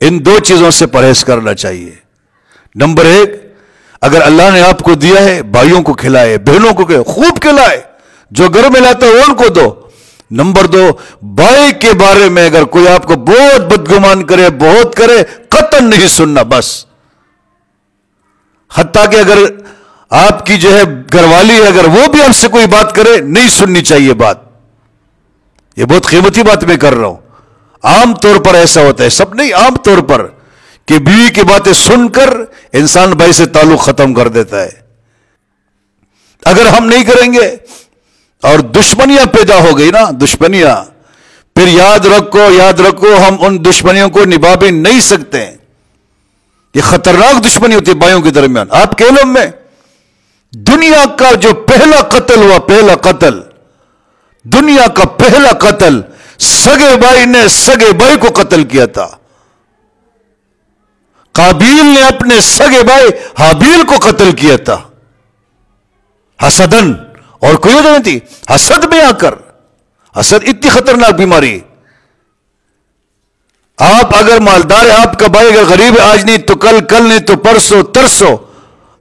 ان دو چیزوں سے پرہیز کرنا چاہیے. نمبر ایک، اگر اللہ نے آپ کو دیا ہے بھائیوں کو کھلائے، بہنوں کو کھلائے، خوب کھلائے، جو گھر میں لاتا ہے ان کو دو. نمبر دو، بھائی کے بارے میں اگر کوئی آپ کو بہت بدگمان کرے، بہت کرے، قطعاً نہیں سننا بس. حتیٰ کہ اگر آپ کی جو ہے گھر والی ہے، اگر وہ بھی آپ سے کوئی بات کرے، نہیں سننی چاہیے بات. یہ بہت قیمتی بات میں کر رہا ہوں. عام طور پر ایسا ہوتا ہے، سب نہیں، عام طور پر کہ بیوی کی باتیں سن کر انسان بھائی سے تعلق ختم کر دیتا ہے. اگر ہم نہیں کریں گے اور دشمنیاں پیدا ہو گئی نا، دشمنیاں، پھر یاد رکھو ہم ان دشمنیوں کو نبھا بھی نہیں سکتے. یہ خطرناک دشمنی ہوتی ہے بھائیوں کے درمیان. آپ کے علم میں دنیا کا جو پہلا قتل ہوا، پہلا قتل، دنیا کا پہلا قتل، سگے بھائی نے سگے بھائی کو قتل کیا تھا. قابیل نے اپنے سگے بھائی حابیل کو قتل کیا تھا، حسدن. اور کوئی وجہ نہیں تھی، حسد میں آ کر. حسد اتنی خطرناک بیماری. آپ اگر مالدار ہے، آپ کا بھائی اگر غریب ہے، آج نہیں تو کل، کل نہیں تو پرسوں ترسوں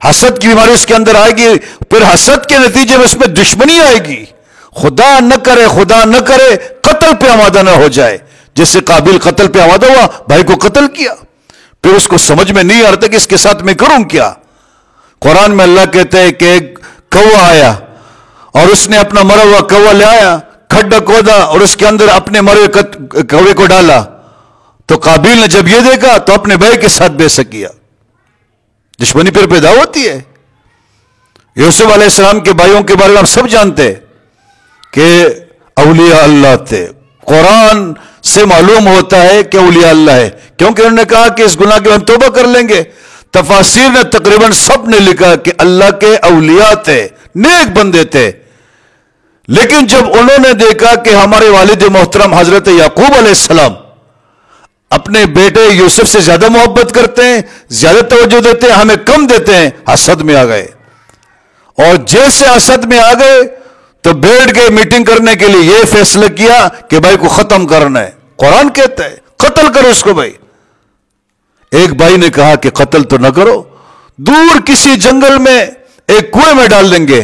حسد کی بیماری اس کے اندر آئے گی. پھر حسد کے نتیجے میں اس میں دشمنی آئے گی. خدا نہ کرے قتل پہ آمادہ نہ ہو جائے، جس سے قابیل قتل پہ آمادہ ہوا، بھائی کو قتل کیا. پھر اس کو سمجھ میں نہیں آ رہا کہ اس کے ساتھ میں کروں کیا. قرآن میں اللہ کہتے ہیں کہ ایک کوا آیا اور اس نے اپنا مرا ہوا کوا لے آیا، کھڈا کھودا اور اس کے اندر اپنے مرے کوے کو ڈالا. تو قابیل نے جب یہ دیکھا تو اپنے بھائی کے ساتھ بے عزت کیا. دشمنی پھر پیدا ہوتی ہے. یوسف علیہ السلام کے بھائیوں کے بارے میں ہم سب جانتے ہیں کہ اولیاء اللہ تھے. قرآن سے معلوم ہوتا ہے کہ اولیاء اللہ ہے، کیونکہ انہوں نے کہا کہ اس گناہ کے ہم توبہ کر لیں گے. تفاسیر نے تقریباً سب نے لکھا کہ اللہ کے اولیاء تھے، نیک بندے تھے. لیکن جب انہوں نے دیکھا کہ ہمارے والد محترم حضرت یعقوب علیہ السلام اپنے بیٹے یوسف سے زیادہ محبت کرتے ہیں، زیادہ توجہ دیتے ہیں، ہمیں کم دیتے ہیں، حسد میں آ گئے. اور جیسے حسد میں آ گئے تو بیٹھ گئے میٹنگ کرنے کے لیے، یہ فیصلہ کیا کہ بھائی کو ختم کرنا ہے. قرآن کہتا ہے قتل کرو اس کو. بھائی ایک بھائی نے کہا کہ قتل تو نہ کرو، دور کسی جنگل میں ایک کنویں میں ڈال دیں گے،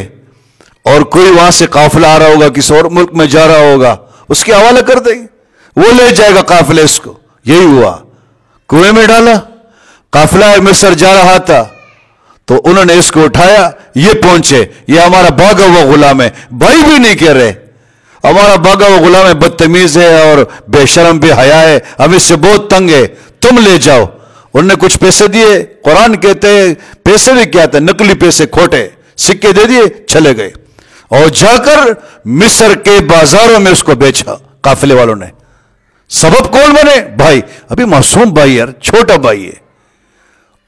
اور کوئی وہاں سے قافلہ آ رہا ہوگا، کسی اور ملک میں جا رہا ہوگا، اس کے حوالے کر دیں گے، وہ لے جائے گا قافلے اس کو. یہی ہوا، کنویں میں ڈالا. قافلہ مصر جا رہا تھا تو انہوں نے اس کو اٹھایا، یہ پہنچے، یہ ہمارا بھاگا ہوا غلام ہے. بھائی بھی نہیں کہہ رہے، ہمارا بھاگا ہوا غلام ہے، بدتمیز ہے اور بے شرم بے حیا ہے، ہم اس سے بہت تنگ ہے، تم لے جاؤ. انہوں نے کچھ پیسے دیے. قرآن کہتے ہیں پیسے بھی کیا تھے، نقلی پیسے، کھوٹے سکے دے دیے، چلے گئے اور جا کر مصر کے بازاروں میں اس کو بیچا. قافلے والوں نے. سبب کون بنے؟ بھائی. ابھی معصوم بھائی یار، چھوٹا بھائی ہے.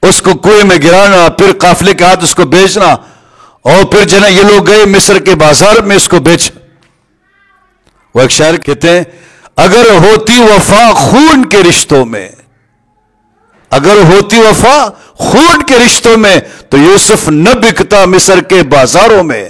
اس کو کنویں میں گرانا، پھر قافلے کے ہاتھ اس کو بیچنا، اور پھر جو ہے یہ لوگ گئے مصر کے بازار میں اس کو بیچ. وہ ایک شاعر کہتے ہیں اگر ہوتی وفا خون کے رشتوں میں، اگر ہوتی وفا خون کے رشتوں میں تو یوسف نہ بکتا مصر کے بازاروں میں.